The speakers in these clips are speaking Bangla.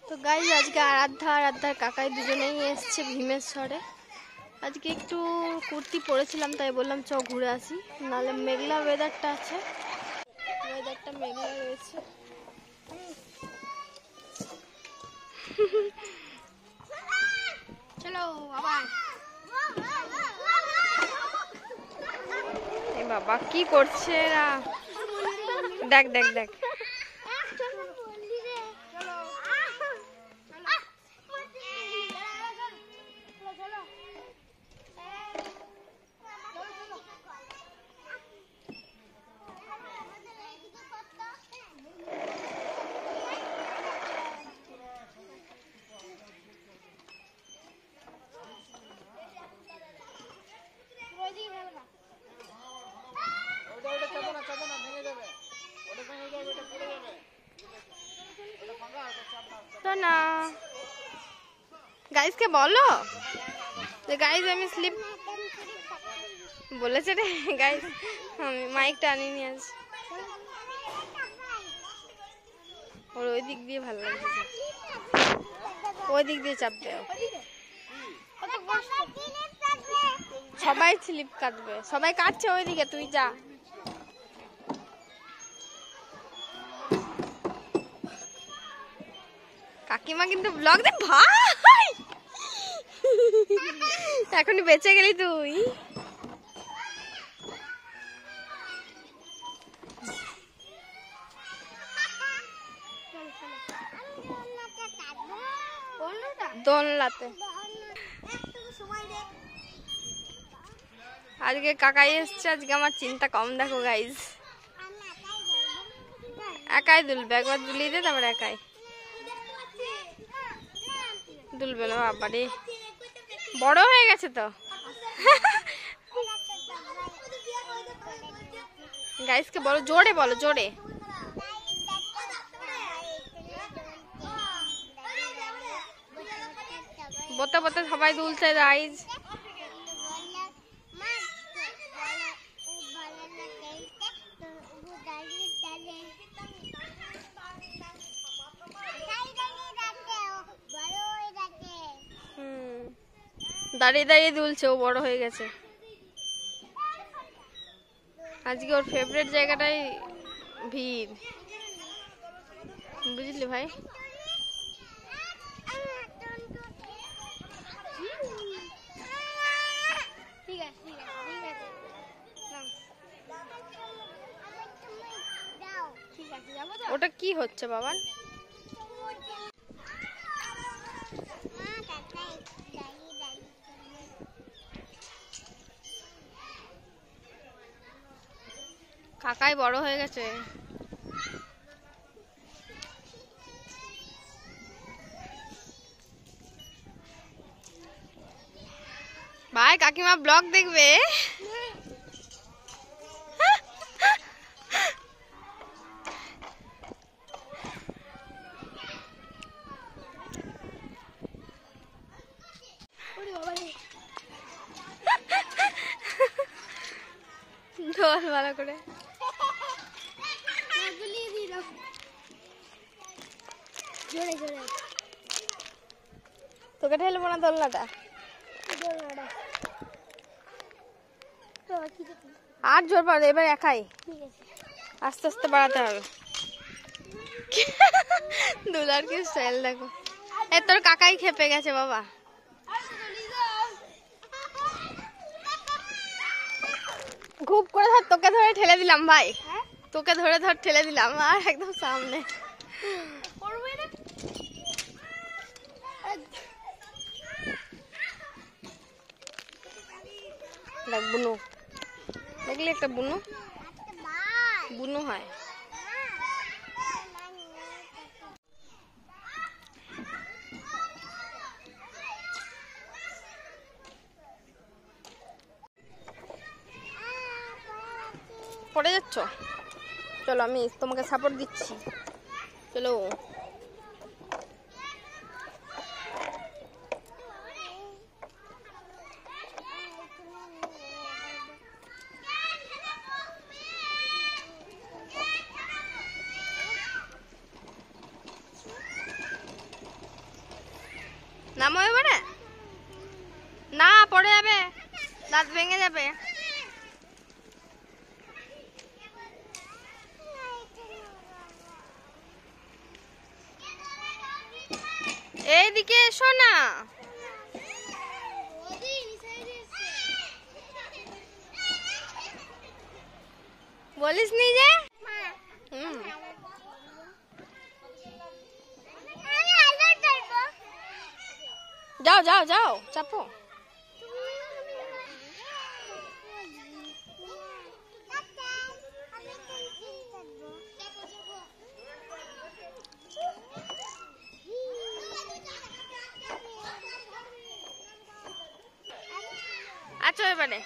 তো গাইজ আজকে আরাধ্যা আর আরাধ্যার কাকাই দুজনেই এসছে ভীমেশ্বরে। আজকে একটু কুর্তি পরেছিলাম তাই বললাম চ ঘুরে আসি, নাহলে মেঘলা ওয়েদারটা আছে, ওয়েদারটা মেঘলা রয়েছে। চলো আবার। এ বাবা কি করছে এরা, দেখ দেখ দেখ। তো না গাইজকে বলো যে গাইজ আমি স্লিপ বলেছে রে গাইজ, আমি মাইকটা আনিনি আজ, ওর ওই দিক দিয়ে ভালো লাগছে, ওই দিক দিয়ে চাপবে, সবাই স্লিপ কাটবে, সবাই কাটছে ওইদিকে, তুই যা। কাকিমা কিন্তু ব্লগ দে ভাই, এখনই বেঁচে গেলি তুই। দোলনাতে আজকে কাকাই এসছে, আজকে আমার চিন্তা কম। দেখো গাইজ একাই দুলবে, একবার দুলিয়ে দে তারপর একাই দুলবে না। বাবা রে বড় হয়ে গেছে তো। গাইজকে বলো জোরে, বলো জোরে। বতে বতে সবাই দুলছে গাইজ। দাঁড়িয়ে দাঁড়িয়ে দুলছে, ও বড় হয়ে গেছে। আজকে ওর ফেভারিট জায়গাটাই ভিড়, বুঝলি ভাই। ওটা কি হচ্ছে বাবা? কাকাই বড় হয়ে গেছে। ভাই কাকিমা ব্লগ দেখবে। ঢোল ভালো করে তোকে ঠেলবো না দোলনাটা, আর জোর পাবে এবার একাই, আস্তে আস্তে বাড়াতে হবে। দুলার কি স্টাইল দেখো। এ তোর কাকাই খেপে গেছে বাবা। খুব করে ধর, তোকে ধরে ঠেলে দিলাম ভাই, তোকে ধরে ধর ঠেলে দিলাম, আর একদম সামনে। দেখ বুনু, দেখলি একটা বুনু, বুনু হয়। পড়ে যাচ্ছ, চলো আমি তোমাকে সাপোর্ট দিচ্ছি, চলো। নামো এবারে, না পড়ে যাবে, দাঁত ভেঙে যাবে। এইদিকে এসো না। বলিস নি যে? যাও যাও যাও, চাপো। আচ্ছা এবারে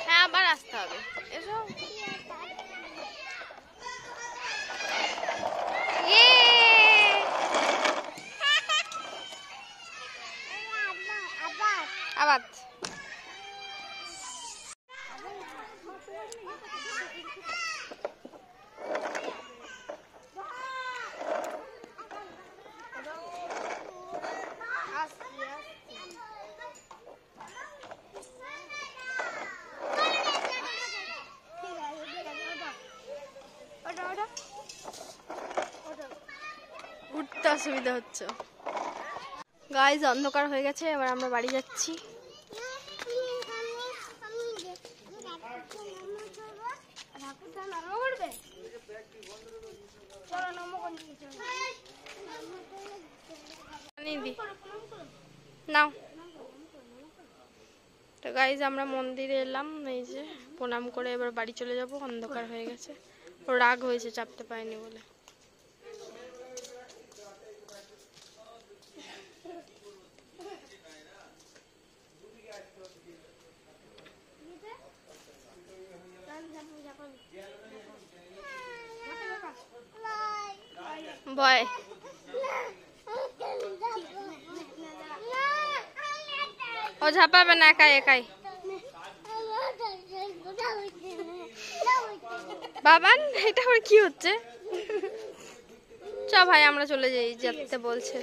হ্যাঁ আবার আসতে হবে। এসো। আবার উঠতে অসুবিধা হচ্ছে। গাইজ অন্ধকার হয়ে গেছে, এবার আমরা বাড়ি যাচ্ছি। নাও তো গাইজ আমরা মন্দিরে এলাম, এই যে প্রণাম করে এবার বাড়ি চলে যাব। অন্ধকার হয়ে গেছে, ও রাগ হয়েছে চাপতে পারেনি বলে। ভয় ও ঝাপাবে না একাই একাই। বাবান এটা আবার কি হচ্ছে? চ ভাই আমরা চলে যাই, যেতে বলছে।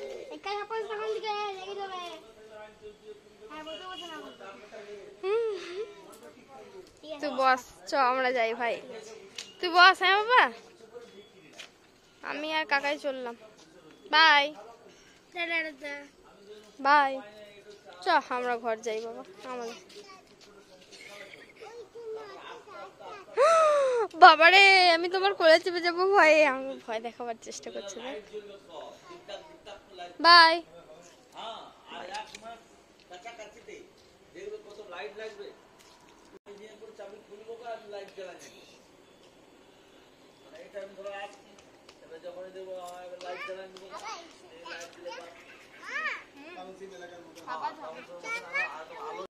তুই বস, চ আমরা যাই ভাই, তুই বস। হ্যাঁ বাবা, আমি আর কাকাই চললাম। বাই বাই, চ আমরা ঘর যাই বাবা আমাদের। বাবারে আমি তোমার কোলে চেপে যাবো ভয়ে, আমি ভয় দেখাবার চেষ্টা করছে। বাই।